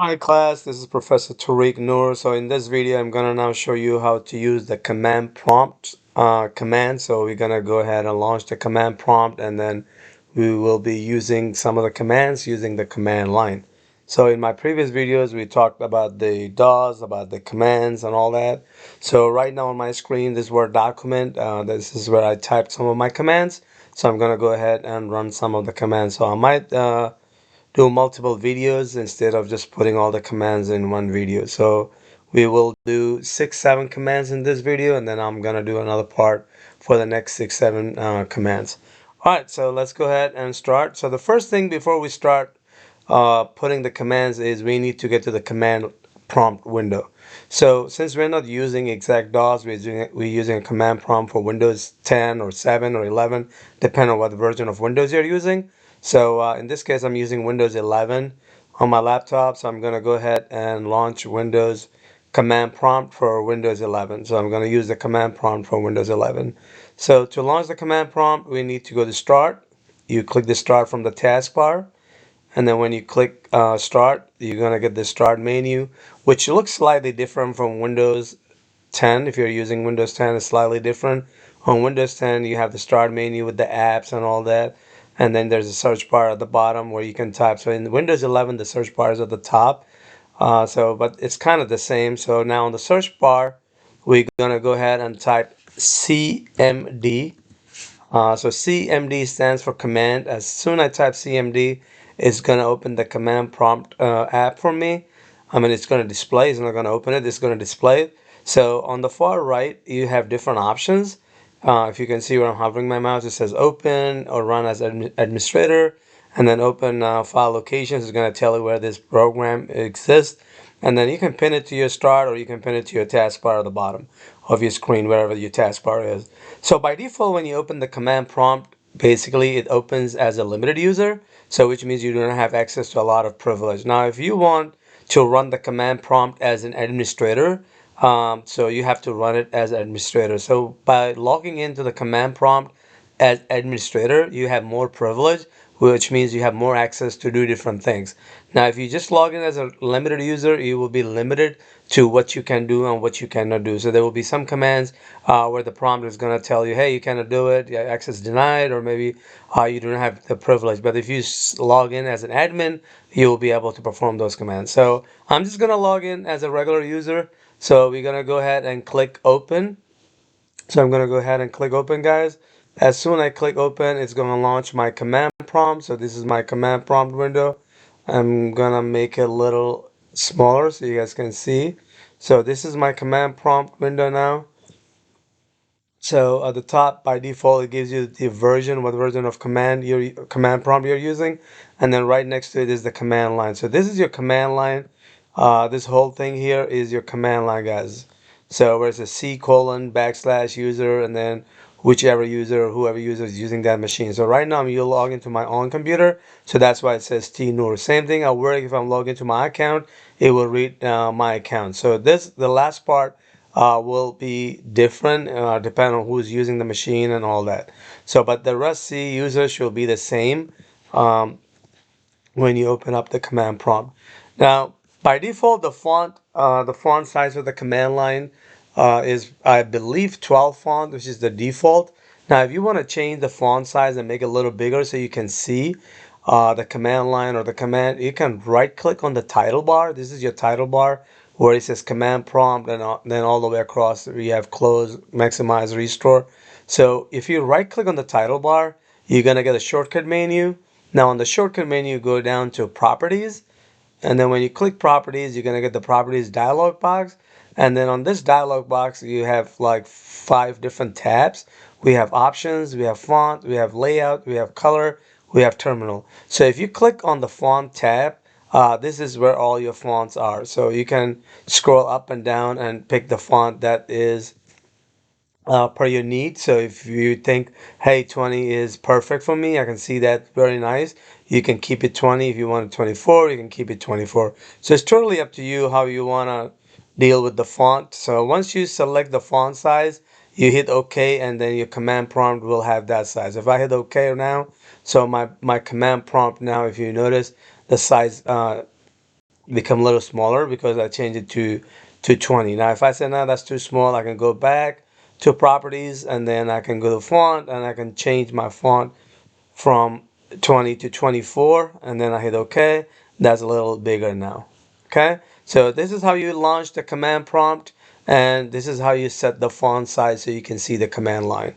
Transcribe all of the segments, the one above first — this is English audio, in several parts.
Hi class, this is Professor Nuur. So in this video, I'm gonna now show you how to use the command prompt command. So we're gonna go ahead and launch the command prompt, and then we will be using some of the commands using the command line. So in my previous videos, we talked about the DAWs, about the commands and all that. So right now on my screen, this Word document, this is where I typed some of my commands. So I'm gonna go ahead and run some of the commands. So I might do multiple videos instead of just putting all the commands in one video. So we will do 6, 7 commands in this video, and then I'm gonna do another part for the next 6, 7 commands. All right, so let's go ahead and start. So the first thing before we start putting the commands is we need to get to the command prompt window. So since we're not using exact DOS, we're using a command prompt for Windows 10 or 7 or 11, depending on what version of Windows you're using. So in this case, I'm using Windows 11 on my laptop. So I'm going to go ahead and launch Windows command prompt for Windows 11. So I'm going to use the command prompt for Windows 11. So to launch the command prompt, we need to go to Start. You click the Start from the taskbar. And then when you click Start, you're going to get the Start menu, which looks slightly different from Windows 10. If you're using Windows 10, it's slightly different. On Windows 10, you have the Start menu with the apps and all that. And then there's a search bar at the bottom where you can type. So in Windows 11, the search bar is at the top. But it's kind of the same. So now on the search bar, we're going to go ahead and type CMD. So CMD stands for command. As soon as I type CMD, it's going to open the command prompt app for me. I mean, it's going to display. It's not going to open it. It's going to display it. So on the far right, you have different options. If you can see where I'm hovering my mouse, it says open or run as administrator. And then open file locations is going to tell you where this program exists. And then you can pin it to your start, or you can pin it to your taskbar at the bottom of your screen, wherever your taskbar is. So by default, when you open the command prompt, basically it opens as a limited user, so which means you don't have access to a lot of privilege. Now, if you want to run the command prompt as an administrator, so you have to run it as administrator. So by logging into the command prompt as administrator, you have more privilege, which means you have more access to do different things. Now, if you just log in as a limited user, you will be limited to what you can do and what you cannot do. So there will be some commands where the prompt is going to tell you, hey, you cannot do it, yeah, access denied, or maybe you don't have the privilege. But if you log in as an admin, you will be able to perform those commands. So I'm just going to log in as a regular user. So we're going to go ahead and click open. So I'm going to go ahead and click open, guys. As soon as I click open, it's going to launch my command prompt. So this is my command prompt window. I'm going to make it a little smaller so you guys can see. So this is my command prompt window now. So at the top, by default, it gives you the version, what version of command prompt you're using, and then right next to it is the command line. So this is your command line. This whole thing here is your command line, guys. So where it says C colon backslash user, and then whichever user or whoever user is using that machine. So right now I'm you log into my own computer, so that's why it says T Nuur. Same thing. I'll work if I'm logged into my account, it will read my account. So the last part will be different depending on who's using the machine and all that. So, but the rest C users should be the same um, when you open up the command prompt. Now, by default, the font size of the command line is, I believe, 12 font, which is the default. Now, if you want to change the font size and make it a little bigger so you can see the command line or the command, you can right click on the title bar. This is your title bar where it says command prompt, and then all the way across we have close, maximize, restore. So if you right click on the title bar, you're going to get a shortcut menu. Now on the shortcut menu, go down to properties, and then when you click properties, you're going to get the properties dialog box. And then on this dialog box, you have like 5 different tabs. We have options, we have font, we have layout, we have color, we have terminal. So if you click on the font tab, this is where all your fonts are. So you can scroll up and down and pick the font that is per your need. So if you think, hey, 20 is perfect for me, I can see that very nice. You can keep it 20. If you want it 24, you can keep it 24. So it's totally up to you how you want to deal with the font. So once you select the font size, you hit OK, and then your command prompt will have that size. If I hit OK now, so my command prompt now, if you notice, the size become a little smaller because I changed it to 20. Now if I say no, that's too small, I can go back to properties and then I can go to font and I can change my font from 20 to 24 and then I hit OK. That's a little bigger now. Okay, so this is how you launch the command prompt and this is how you set the font size so you can see the command line.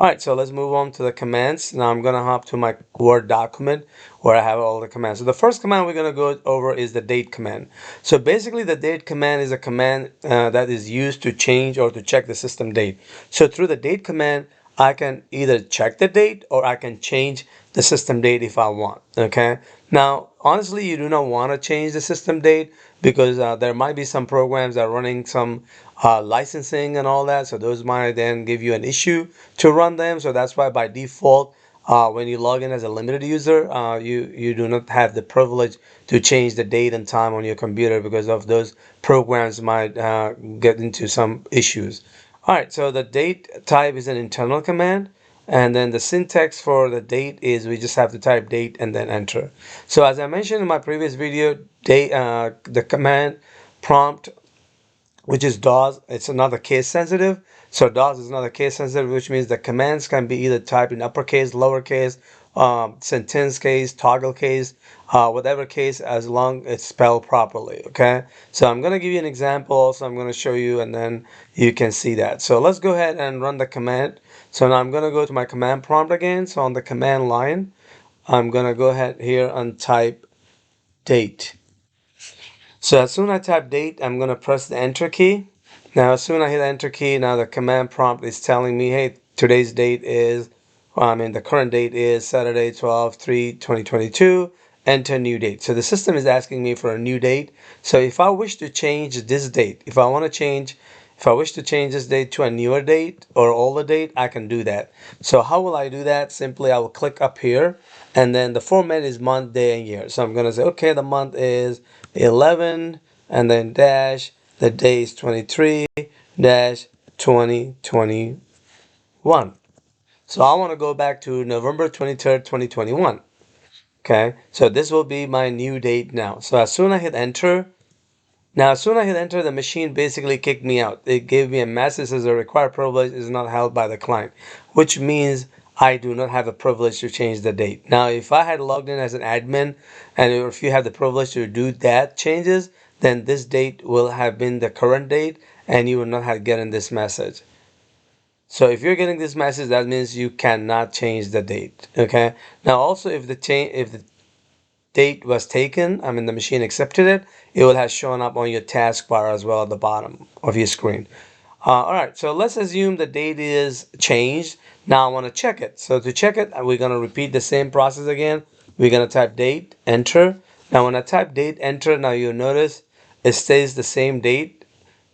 Alright, so let's move on to the commands. Now I'm going to hop to my Word document where I have all the commands. So the first command we're going to go over is the date command. So basically the date command is a command that is used to change or to check the system date. So through the date command, I can either check the date or I can change the system date if I want. Okay. Now, honestly, you do not want to change the system date because there might be some programs that are running some licensing and all that. So those might then give you an issue to run them. So that's why by default, when you log in as a limited user, you do not have the privilege to change the date and time on your computer because of those programs might get into some issues. All right, so the date type is an internal command, and then the syntax for the date is we just have to type date and then enter. So as I mentioned in my previous video, the command prompt, which is DOS, it's another case sensitive. So DOS is another case sensitive, which means the commands can be either typed in uppercase, lowercase, sentence case, toggle case, whatever case, as long as it's spelled properly. Okay. So I'm going to give you an example. Also, I'm going to show you, and then you can see that. So let's go ahead and run the command. So now I'm going to go to my command prompt again. So on the command line, I'm going to go ahead here and type date. So as soon as I type date, I'm going to press the enter key. Now, as soon as I hit the enter key, now the command prompt is telling me, hey, today's date is, the current date is Saturday, 12/3/2022. Enter new date. So the system is asking me for a new date. So if I wish to change this date, if I wish to change this date to a newer date or older date, I can do that. So how will I do that? Simply, I will click up here, and then the format is month, day, and year. So I'm going to say, okay, the month is 11, and then dash, the day is 23, dash 2021. So I want to go back to November 23rd, 2021. Okay, so this will be my new date now. So as soon as I hit enter, the machine basically kicked me out. It gave me a message that says the required privilege is not held by the client, which means I do not have a privilege to change the date. Now, if I had logged in as an admin, and if you have the privilege to do that changes, then this date will have been the current date, and you will not have gotten this message. So if you're getting this message, that means you cannot change the date. Okay. Now, also, if the date was taken, the machine accepted it, it will have shown up on your taskbar as well at the bottom of your screen. All right, so let's assume the date is changed. Now I want to check it. So to check it, we're going to repeat the same process again. We're going to type date, enter. Now when I type date, enter, now you'll notice it stays the same date.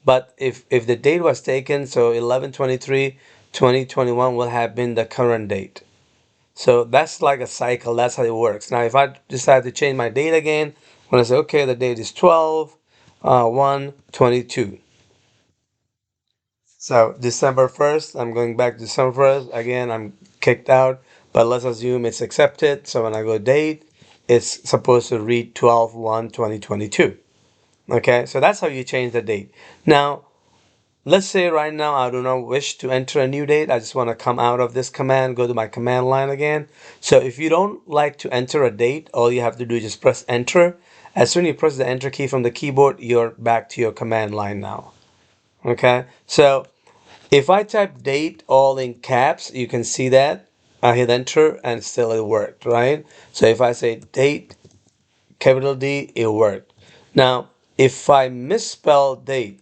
But if the date was taken, so 11/23/2021 will have been the current date. So that's like a cycle. That's how it works. Now, if I decide to change my date again, when I say, okay, the date is 12/1/22. So December 1st, I'm going back to December 1st. Again, I'm kicked out, but let's assume it's accepted. So when I go date, it's supposed to read 12/1/2022. Okay, so that's how you change the date. Now, let's say right now I do not wish to enter a new date. I just want to come out of this command, go to my command line again. So if you don't like to enter a date, all you have to do is just press enter. As soon as you press the enter key from the keyboard, you're back to your command line now. Okay, so if I type date all in caps, you can see that. I hit enter and still it worked, right? So if I say date, capital D, it worked. Now, if I misspell date,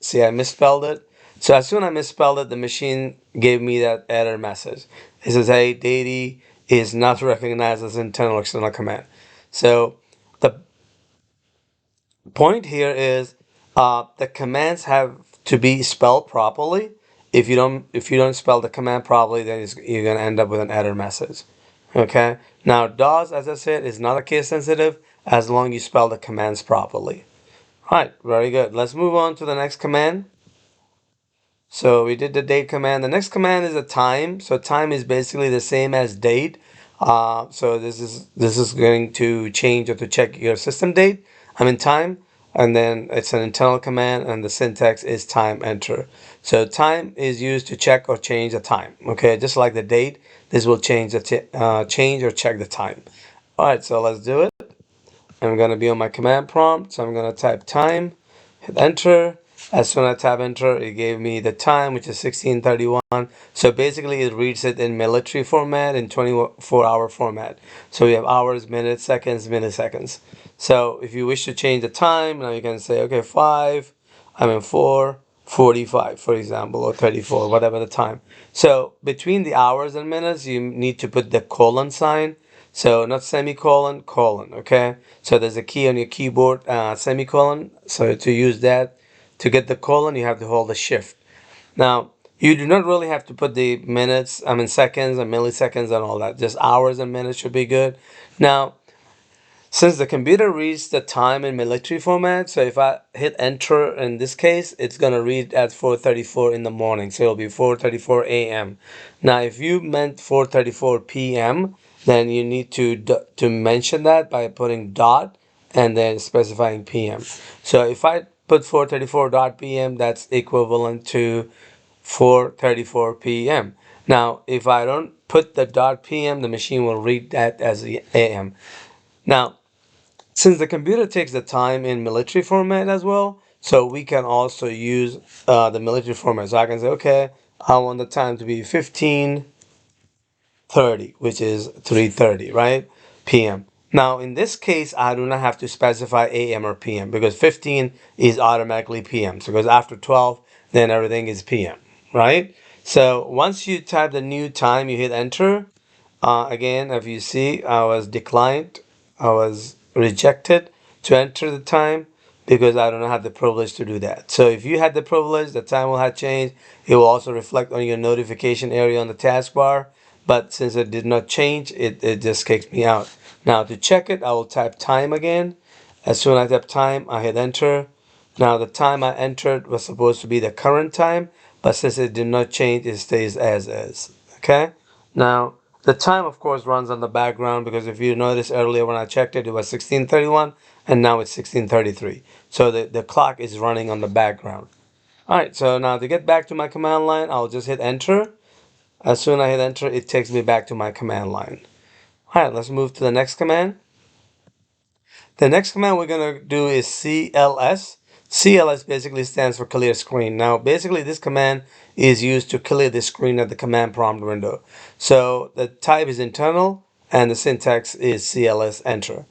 see, I misspelled it. So as soon as I misspelled it, the machine gave me that error message. It says, hey, deity is not recognized as internal or external command. So the point here is the commands have to be spelled properly. If you don't spell the command properly, then you're gonna end up with an error message. Okay. Now DOS, as I said, is not a case sensitive as long as you spell the commands properly. All right, very good. Let's move on to the next command. So we did the date command. The next command is a time. So time is basically the same as date. So this is going to change or to check your system date. time, and then it's an internal command, and the syntax is time enter. So time is used to check or change the time. Okay, just like the date, this will change change or check the time. All right, so let's do it. I'm gonna be on my command prompt, so I'm gonna type time, hit enter. As soon as I tap enter, it gave me the time, which is 16:31. So basically, it reads it in military format, in 24-hour format. So we have hours, minutes, seconds, milliseconds. So if you wish to change the time, now you can say, okay, 4:45, for example, or 34, whatever the time. So between the hours and minutes, you need to put the colon sign. So not semicolon, colon, okay? So there's a key on your keyboard, semicolon. So to use that, to get the colon, you have to hold the shift. Now, you do not really have to put the minutes, seconds and milliseconds and all that. Just hours and minutes should be good. Now, since the computer reads the time in military format, so if I hit enter in this case, it's gonna read at 4:34 in the morning. So it'll be 4:34 a.m. Now, if you meant 4:34 p.m., then you need to mention that by putting dot and then specifying p.m. So if I put 4:34 dot p.m., that's equivalent to 4:34 p.m. Now, if I don't put the dot p.m., the machine will read that as the a.m. Now, since the computer takes the time in military format as well, so we can also use the military format. So I can say, okay, I want the time to be 15:30, which is 3:30, right? PM. Now, in this case, I do not have to specify AM or PM because 15 is automatically PM. So because after 12, then everything is PM, right? So once you type the new time, you hit enter. Again, if you see, I was declined, I was rejected to enter the time because I don't have the privilege to do that. So if you had the privilege, the time will have changed. It will also reflect on your notification area on the taskbar. But since it did not change, it just kicks me out. Now to check it, I will type time again. As soon as I type time, I hit enter. Now the time I entered was supposed to be the current time, but since it did not change, it stays as is. Okay? Now the time of course runs on the background because if you noticed earlier when I checked it, it was 16:31 and now it's 16:33. So the clock is running on the background. Alright, so now to get back to my command line, I'll just hit enter. As soon as I hit enter, it takes me back to my command line. Alright, let's move to the next command. The next command we're going to do is CLS. CLS basically stands for clear screen. Now, basically, this command is used to clear the screen at the command prompt window. So the type is internal and the syntax is CLS enter.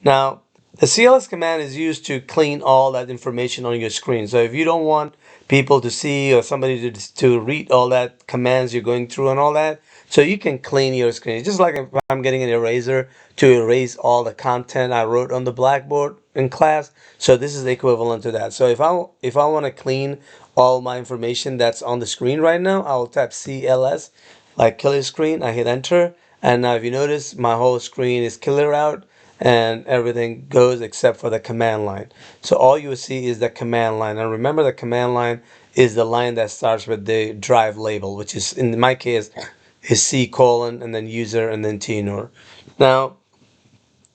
Now, the CLS command is used to clean all that information on your screen. So if you don't want people to see or somebody to read all that commands you're going through and all that, so you can clean your screen. It's just like if I'm getting an eraser to erase all the content I wrote on the blackboard in class. So this is equivalent to that. So if I want to clean all my information that's on the screen right now, I'll type CLS, like clear screen. I hit enter, and now if you notice, my whole screen is clear out and everything goes except for the command line. So all you will see is the command line. And remember, the command line is the line that starts with the drive label, which is in my case is C colon and then user and then Nuur. Now,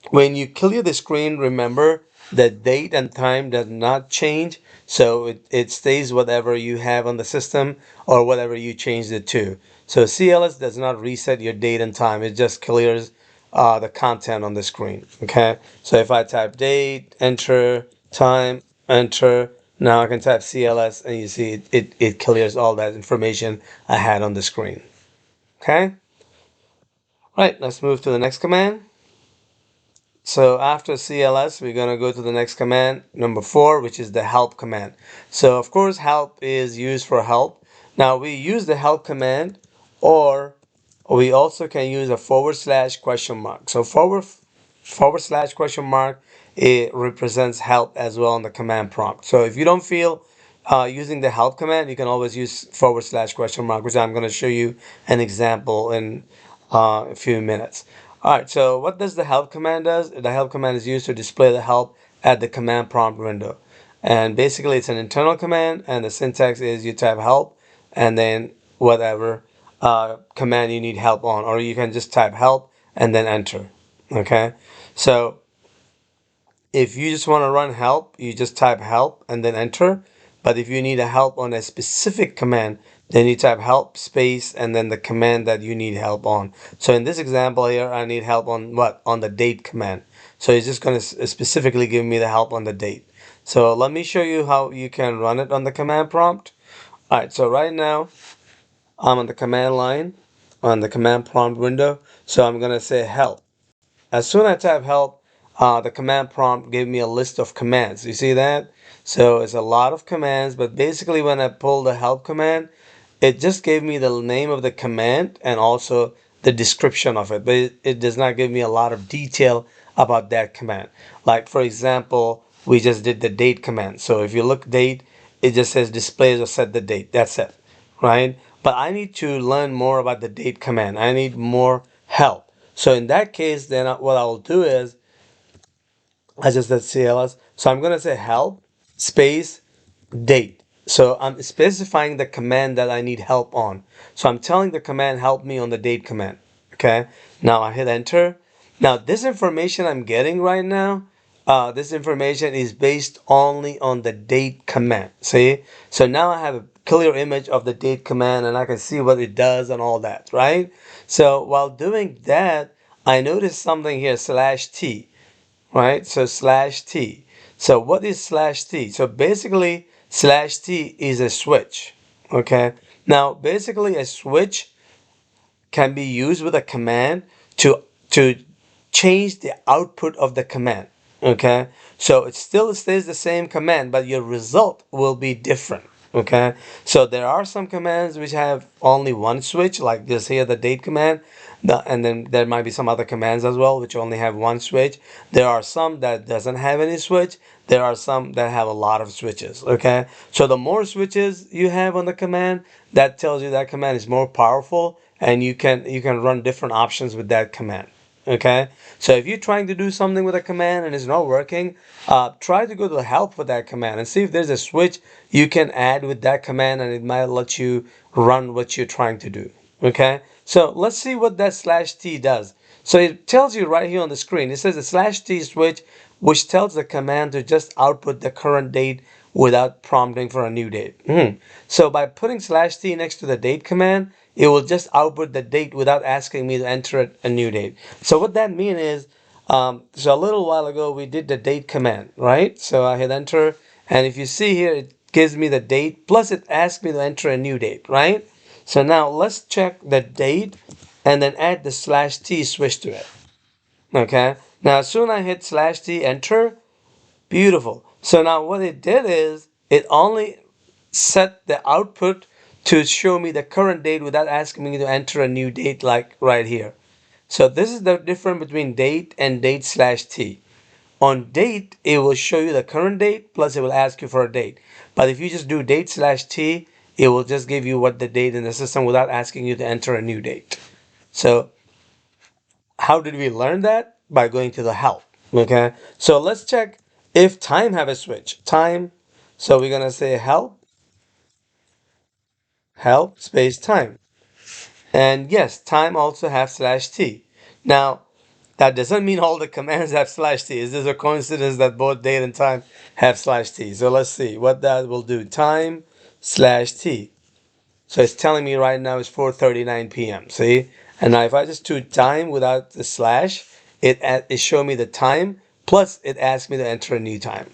when you clear the screen, remember the date and time does not change. So it stays whatever you have on the system or whatever you changed it to. So CLS does not reset your date and time. It just clears the content on the screen. Okay. So if I type date, enter, time, enter, now I can type CLS and you see it clears all that information I had on the screen. Okay. Right, let's move to the next command. So after CLS, we're going to go to the next command, number 4, which is the help command. So of course, help is used for help. Now we use the help command, or we also can use a forward slash question mark. So forward slash question mark, it represents help as well in the command prompt. So if you don't feel using the help command, you can always use forward slash question mark, which I'm going to show you an example in a few minutes. Alright, so what does the help command does? The help command is used to display the help at the command prompt window. And basically it's an internal command and the syntax is you type help and then whatever command you need help on, or you can just type help and then enter. Okay, so If you just want to run help, you just type help and then enter. But if you need a help on a specific command, then you type help space and then the command that you need help on. So in this example here, I need help on what? On the date command. So it's just going to specifically give me the help on the date. So let me show you how you can run it on the command prompt. All right, so right now I'm on the command line on the command prompt window. So I'm going to say help. As soon as I type help, the command prompt gave me a list of commands. You see that? So it's a lot of commands, but basically when I pull the help command, it just gave me the name of the command and also the description of it, but it does not give me a lot of detail about that command. Like for example, we just did the date command. So if you look date, it just says displays or set the date. That's it, right? But I need to learn more about the date command. I need more help. So in that case, then what I will do is I just did CLS. So I'm gonna say help space date. So I'm specifying the command that I need help on. So I'm telling the command help me on the date command. Okay. Now I hit enter. Now this information I'm getting right now, this information is based only on the date command. See? So now I have a clear image of the date command and I can see what it does and all that, right? So while doing that, I noticed something here, /t, right? So /t. So what is /t? So basically /t is a switch. Okay. Now basically a switch can be used with a command to change the output of the command. Okay, so it still stays the same command, but your result will be different. Okay, so there are some commands which have only one switch, like this here, the date command, and then there might be some other commands as well which only have one switch. There are some that doesn't have any switch. There are some that have a lot of switches. Okay, so the more switches you have on the command, that tells you that command is more powerful, and you can run different options with that command. Okay, so if you're trying to do something with a command and it's not working, try to go to help for that command and see if there's a switch you can add with that command, and it might let you run what you're trying to do. Okay, so let's see what that /t does. So it tells you right here on the screen. It says the /t switch, which tells the command to just output the current date without prompting for a new date. So by putting /t next to the date command, it will just output the date without asking me to enter a new date. So what that means is, so a little while ago we did the date command, right? So I hit enter, and if you see here, it gives me the date, plus it asks me to enter a new date, right? So now let's check the date and then add the /t switch to it. Okay, now as soon as I hit /t enter, beautiful. So now what it did is it only set the output to show me the current date without asking me to enter a new date, like right here. So this is the difference between date and date/t. On date, it will show you the current date, plus it will ask you for a date. But if you just do date/t, it will just give you what the date in the system without asking you to enter a new date. So how did we learn that? By going to the help. Okay, so let's check if time have a switch. Time, so we're gonna say help space time. And yes, time also have /t. Now, that doesn't mean all the commands have /t. Is this a coincidence that both date and time have /t? So let's see what that will do. Time/t. So it's telling me right now it's 4:39 p.m. See? And now if I just do time without the slash, it show me the time, plus it asks me to enter a new time.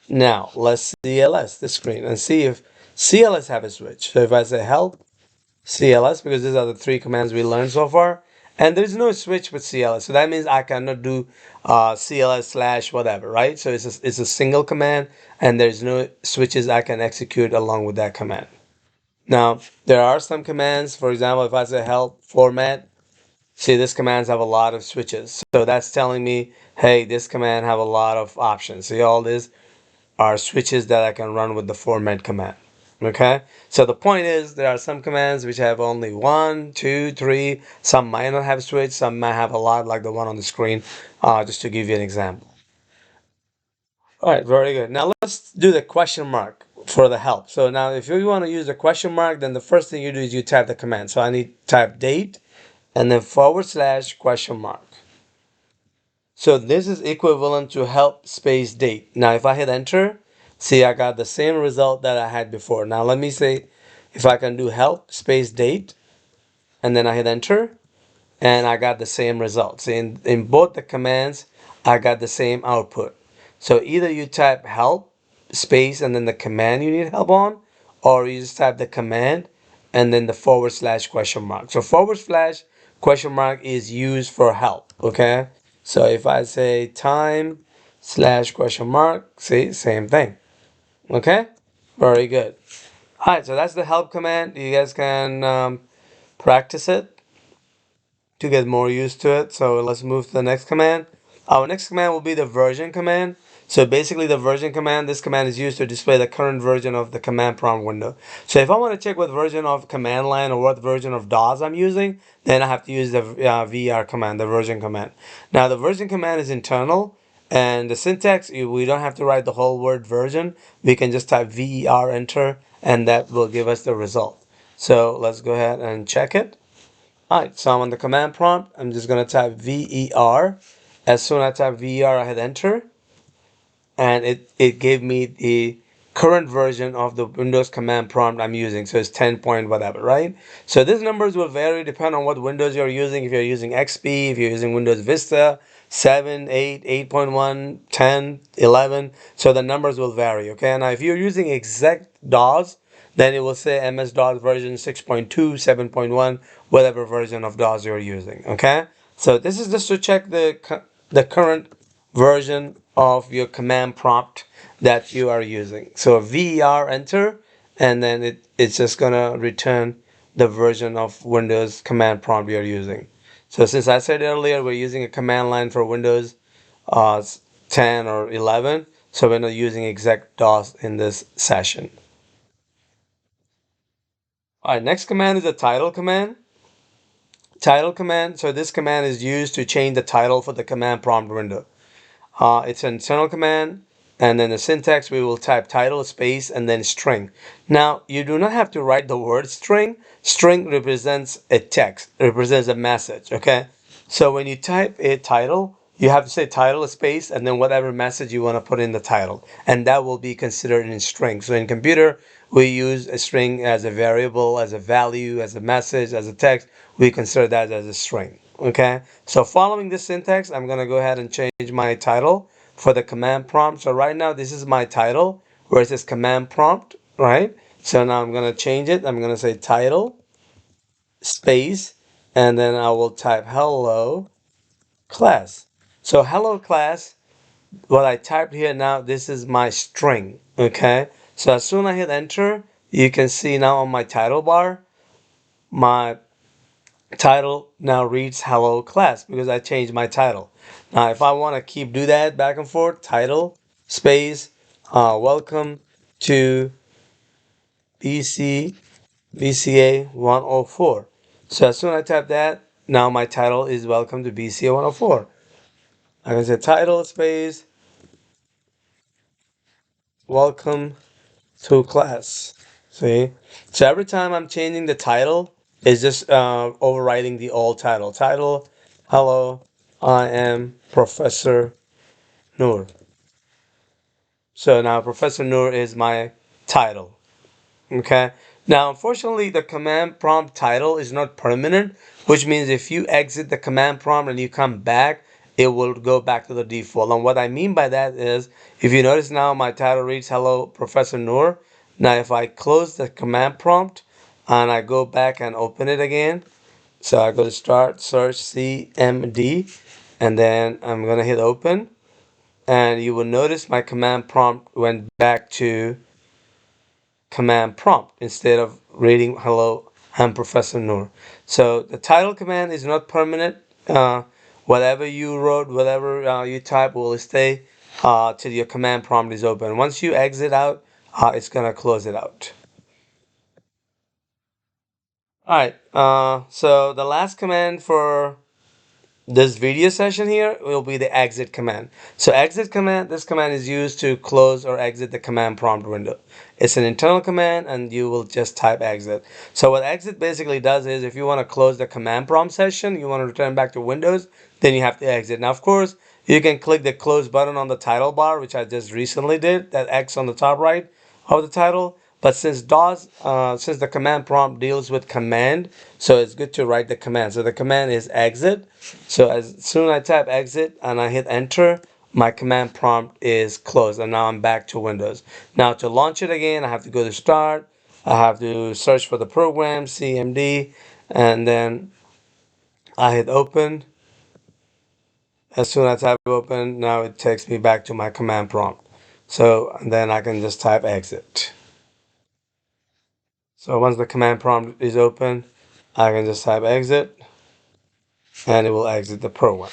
Now let's CLS the screen and see if CLS have a switch. So if I say help CLS, because these are the three commands we learned so far, and there's no switch with CLS, so that means I cannot do CLS / whatever, right? So it's a single command, and there's no switches I can execute along with that command. Now, there are some commands, for example, if I say help format, see this commands have a lot of switches. So that's telling me, hey, this command have a lot of options. See, all these are switches that I can run with the format command. Okay, so the point is there are some commands which have only one, two, three. Some might not have switch, some might have a lot, like the one on the screen, just to give you an example. All right, very good. Now let's do the question mark for the help. So now if you want to use the question mark, then the first thing you do is you type the command. So I need type date and then / question mark. So this is equivalent to help space date. Now if I hit enter, see I got the same result that I had before. Now let me say if I can do help space date and then I hit enter and I got the same results. In both the commands, I got the same output. So either you type help space and then the command you need help on, or you just type the command and then the forward slash question mark. So forward slash question mark is used for help. Okay. So if I say time slash question mark, see, same thing. Okay. Very good. All right. So that's the help command. You guys can practice it to get more used to it. So let's move to the next command. Our next command will be the version command. So basically the version command, this command is used to display the current version of the command prompt window. So if I want to check what version of command line or what version of DOS I'm using, then I have to use the ver command, the version command. Now the version command is internal and the syntax, we don't have to write the whole word version. We can just type ver enter and that will give us the result. So let's go ahead and check it. Alright, so I'm on the command prompt. I'm just going to type ver. As soon as I type ver, I hit enter. And it gave me the current version of the Windows command prompt I'm using. So it's 10 point whatever, right? So these numbers will vary depending on what Windows you're using. If you're using XP, if you're using Windows Vista, 7, 8, 8.1, 10, 11. So the numbers will vary, okay? Now if you're using exact DOS, then it will say MS-DOS version 6.2, 7.1, whatever version of DOS you're using, okay? So this is just to check the current version of your command prompt that you are using. So ver enter, and then it's just gonna return the version of Windows command prompt you're using. So since I said earlier we're using a command line for Windows uh, 10 or 11, so we're not using exec DOS in this session. All right, next command is the title command. Title command. So this command is used to change the title for the command prompt window. It's an internal command, and then the syntax we will type title space and then string. Now you do not have to write the word string. String represents a text, represents a message. Okay, so when you type a title, you have to say title space and then whatever message you want to put in the title, and that will be considered in string. So in computer, we use a string as a variable, as a value, as a message, as a text. We consider that as a string. Okay, so following this syntax, I'm gonna go ahead and change my title for the command prompt. So right now, this is my title where it says command prompt, right? So now I'm gonna change it. I'm gonna say title space, and then I will type hello class. So hello class, what I typed here now, this is my string, okay? So as soon as I hit enter, you can see now on my title bar, my title now reads hello class because I changed my title. Now if I want to keep do that back and forth, title space welcome to BC BCA 104. So as soon as I type that, now my title is welcome to BCA 104. I can say title space welcome to class. See? So every time I'm changing the title, it's just overriding the old title. Title, hello, I am Professor Nuur. So now Professor Nuur is my title. Okay. Now, unfortunately, the command prompt title is not permanent, which means if you exit the command prompt and you come back, it will go back to the default. And what I mean by that is, if you notice now, my title reads Hello, Professor Noor. Now, if I close the command prompt and I go back and open it again, so I go to start, search CMD, and then I'm going to hit open. And you will notice my command prompt went back to command prompt instead of reading hello, I'm Professor Noor. So the title command is not permanent. Whatever you wrote, whatever you type will stay till your command prompt is open. Once you exit out, it's gonna close it out. All right. So the last command for this video session here will be the exit command. So exit command, this command is used to close or exit the command prompt window. It's an internal command and you will just type exit. So what exit basically does is if you want to close the command prompt session, you want to return back to Windows, then you have to exit. Now, of course, You can click the close button on the title bar, which I just recently did, that X on the top right of the title. But since the command prompt deals with command, so it's good to write the command. So the command is exit. So as soon as I type exit and I hit enter, my command prompt is closed, and now I'm back to Windows. Now to launch it again, I have to go to start. I have to search for the program, CMD, and then I hit open. As soon as I type open, now it takes me back to my command prompt. So then I can just type exit. So once the command prompt is open, I can just type exit and it will exit the program.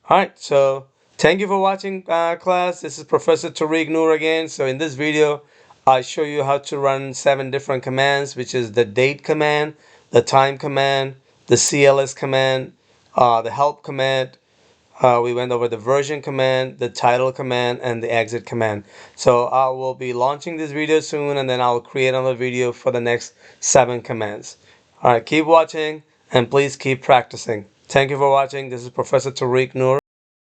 Alright, so thank you for watching class. This is Professor Nuur again. So in this video, I show you how to run 7 different commands, which is the date command, the time command, the CLS command, the help command. We went over the version command, the title command, and the exit command. So I will be launching this video soon, and then I'll create another video for the next 7 commands. Alright, keep watching and please keep practicing. Thank you for watching. This is Professor Nuur.